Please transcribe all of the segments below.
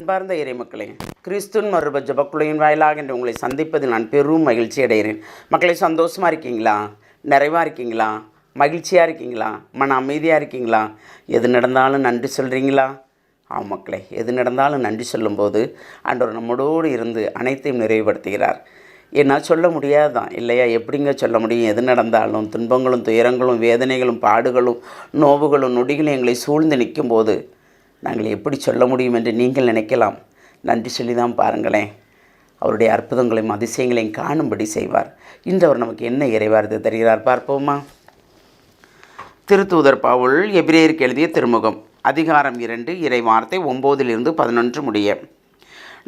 அன்பார்ந்த இறைமக்களே, கிறிஸ்துவின் மறுப ஜெபக்குழுவின் வாயிலாக என்று உங்களை சந்திப்பதில் நான் பெரும் மகிழ்ச்சி அடைகிறேன். மக்களை சந்தோஷமாக இருக்கீங்களா? நிறைவாக இருக்கீங்களா? மகிழ்ச்சியாக இருக்கீங்களா? மன அமைதியாக இருக்கீங்களா? எது நடந்தாலும் நன்றி சொல்கிறீங்களா? மக்களே, எது நடந்தாலும் நன்றி சொல்லும்போது ஆண்டவர் நம்மளோடு இருந்து அனைத்தையும் நிறைவுபடுத்துகிறார். என்னால் சொல்ல முடியாதான் இல்லையா? எப்படிங்க சொல்ல முடியும்? எது நடந்தாலும் துன்பங்களும் துயரங்களும் வேதனைகளும் பாடுகளும் நோவுகளும் நொடிகளும் எங்களை சூழ்ந்து நிற்கும்போது நாங்கள் எப்படி சொல்ல முடியும் என்று நீங்கள் நினைக்கலாம். நன்றி சொல்லி தான் பாருங்களேன். அவருடைய அற்புதங்களையும் அதிசயங்களையும் காணும்படி செய்வார். இன்று அவர் நமக்கு என்ன இறைவார்த்தை தருகிறார் பார்ப்போமா? திருத்தூதர் பவுல் எபிரேயருக்கு எழுதிய திருமுகம், அதிகாரம் 2, இறைவார்த்தை 9-11 முடிய.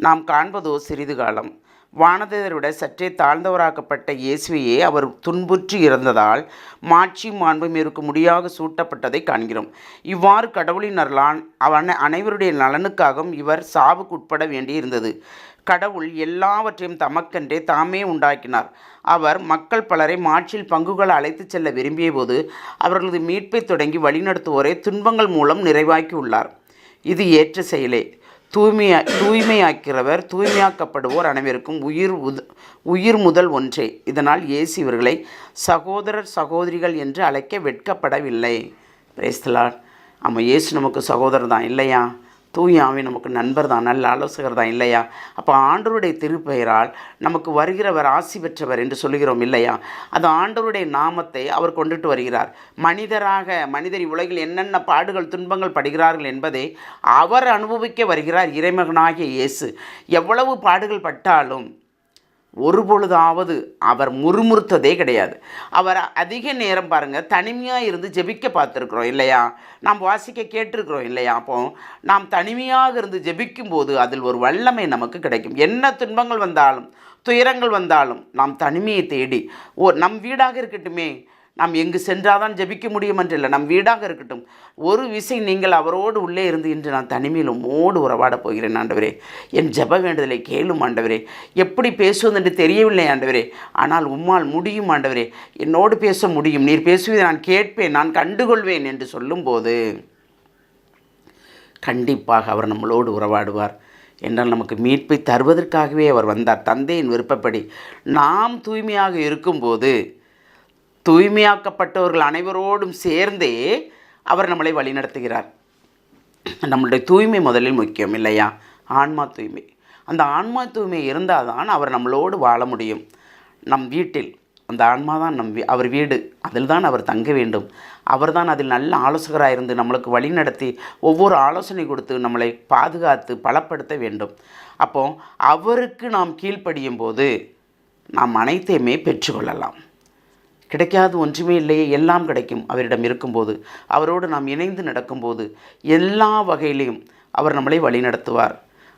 நாம் காண்பதோ சிறிது காலம். வானதேவரை விட சற்றே தாழ்ந்தவராக்கப்பட்ட இயேசுவையே அவர் துன்புற்று இறந்ததால் மாட்சி மாண்பும் இருக்க முடியாக சூட்டப்பட்டதை காண்கிறோம். இவ்வாறு கடவுளின் அருளால் அனைவருடைய நலனுக்காகவும் இவர் சாவுக்கு உட்பட வேண்டியிருந்தது. கடவுள் எல்லாவற்றையும் தமக்கென்றே தாமே உண்டாக்கினார். அவர் மக்கள் பலரை மாட்சியில் பங்குகளை அழைத்து செல்ல விரும்பிய போது அவர்களது மீட்பை தொடங்கி வழிநடத்துவோரை துன்பங்கள் மூலம் நிறைவாக்கியுள்ளார். இது ஏற்ற செயலே. தூய்மையாக்கிறவர் தூய்மையாக்கப்படுவோர் அனைவருக்கும் உயிர் முதல் ஒன்றே. இதனால் இயேசு இவர்களை சகோதரர் சகோதரிகள் என்று அழைக்க வெட்கப்படவில்லை. Praise the Lord. இயேசு நமக்கு சகோதரர் தான் இல்லையா? தூய ஆவி நமக்கு நண்பர் தான், நல்ல ஆலோசகர் தான் இல்லையா? அப்போ ஆண்டவருடைய திருப்பெயரால் நமக்கு வருகிறவர் ஆசி பெற்றவர் என்று சொல்லுகிறோம் இல்லையா? அது ஆண்டவருடைய நாமத்தை அவர் கொண்டுட்டு வருகிறார். மனிதர் உலகில் என்னென்ன பாடுகள் துன்பங்கள் படுகிறார்கள் என்பதை அவர் அனுபவிக்க வருகிறார். இறைமகனாகிய இயேசு எவ்வளவு பாடுகள் பட்டாலும் ஒரு பொழுதாவது அவர் முறுமுறுத்ததே கிடையாது. அவர் அதிக நேரம் பாருங்கள் தனிமையாக இருந்து ஜெபிக்க பார்த்துருக்குறோம் இல்லையா? நாம் வாசிக்க கேட்டிருக்கிறோம் இல்லையா? அப்போ நாம் தனிமையாக இருந்து ஜெபிக்கும்போது அதில் ஒரு வல்லமை நமக்கு கிடைக்கும். என்ன துன்பங்கள் வந்தாலும் துயரங்கள் வந்தாலும் நாம் தனிமையை தேடி நம் வீடாக இருக்கட்டுமே, நாம் எங்கு சென்றாதான் ஜெபிக்க முடியும் என்றில்லை, நம் வீடாக இருக்கட்டும், ஒரு விசை நீங்கள் அவரோடு உள்ளே இருந்து இன்று நான் தனிமையில் உம்மோடு உறவாடப் போகிறேன் ஆண்டவரே, என் ஜெப வேண்டுதலை கேளும் ஆண்டவரே, எப்படி பேசுவது என்று தெரியவில்லை ஆண்டவரே, ஆனால் உம்மால் முடியும் ஆண்டவரே, என்னோடு பேச முடியும், நீர் பேசுவதை நான் கேட்பேன், நான் கண்டுகொள்வேன் என்று சொல்லும்போது கண்டிப்பாக அவர் நம்மளோடு உறவாடுவார். என்றால் நமக்கு மீட்பை தருவதற்காகவே அவர் வந்தார். தந்தையின் விருப்பப்படி நாம் தூய்மையாக இருக்கும்போது தூய்மையாக்கப்பட்டவர்கள் அனைவரோடும் சேர்ந்தே அவர் நம்மளை வழிநடத்துகிறார். நம்மளுடைய தூய்மை முதலில் முக்கியம் இல்லையா? ஆன்மா தூய்மை. அந்த ஆன்மா தூய்மை இருந்தால் தான் அவர் நம்மளோடு வாழ முடியும். நம் வீட்டில் அந்த ஆன்மா தான் அவர் வீடு, அதில் தான் அவர் தங்க வேண்டும். அவர் தான் அதில் நல்ல ஆலோசகராக இருந்து நம்மளுக்கு வழிநடத்தி ஒவ்வொரு ஆலோசனை கொடுத்து நம்மளை பாதுகாத்து பலப்படுத்த வேண்டும். அப்போது அவருக்கு நாம் கீழ்ப்படியும் போது நாம் அனைத்தையுமே பெற்றுக்கொள்ளலாம். கிடைக்காது ஒன்றுமே இல்லையே, எல்லாம் கிடைக்கும் அவரிடம் இருக்கும்போது. அவரோடு நாம் இணைந்து நடக்கும்போது எல்லா வகையிலையும் அவர் நம்மளை வழிநடத்துவார்.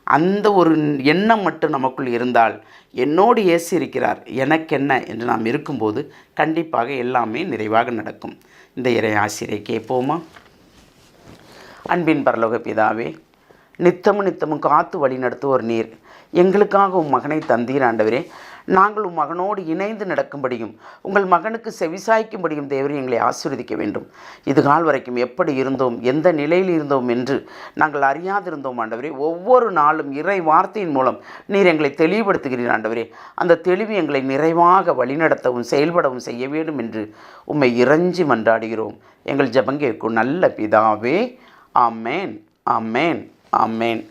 அந்த ஒரு எண்ணம் மட்டும் நமக்குள் இருந்தால், என்னோடு இயேசு இருக்கிறார் எனக்கென்ன என்று நாம் இருக்கும்போது கண்டிப்பாக எல்லாமே நிறைவாக நடக்கும். இந்த இறை ஆசிரியை கேட்போமா? அன்பின் பரலோக பிதாவே, நித்தமும் காத்து வழி நடத்துவோர் நீர். எங்களுக்காக உம் மகனை தந்தீர் ஆண்டவரே. நாங்கள் உம் மகனோடு இணைந்து நடக்கும்படியும் உங்கள் மகனுக்கு செவிசாய்க்கும்படியும் தேவரே எங்களை ஆசீர்வதிக்க வேண்டும். இதுகால் வரைக்கும் எப்படி இருந்தோம், எந்த நிலையில் இருந்தோம் என்று நாங்கள் அறியாதிருந்தோம் ஆண்டவரே. ஒவ்வொரு நாளும் இறை வார்த்தையின் மூலம் நீர் எங்களை தெளிவுபடுத்துகிறீர் ஆண்டவரே. அந்த தெளிவு எங்களை நிறைவாக வழிநடத்தவும் செயல்படவும் செய்ய வேண்டும் என்று உம்மை இறைஞ்சி மன்றாடுகிறோம். எங்கள் ஜெபம் கேட்கும் நல்ல பிதாவே. ஆமேன், ஆமேன், ஆமேன்.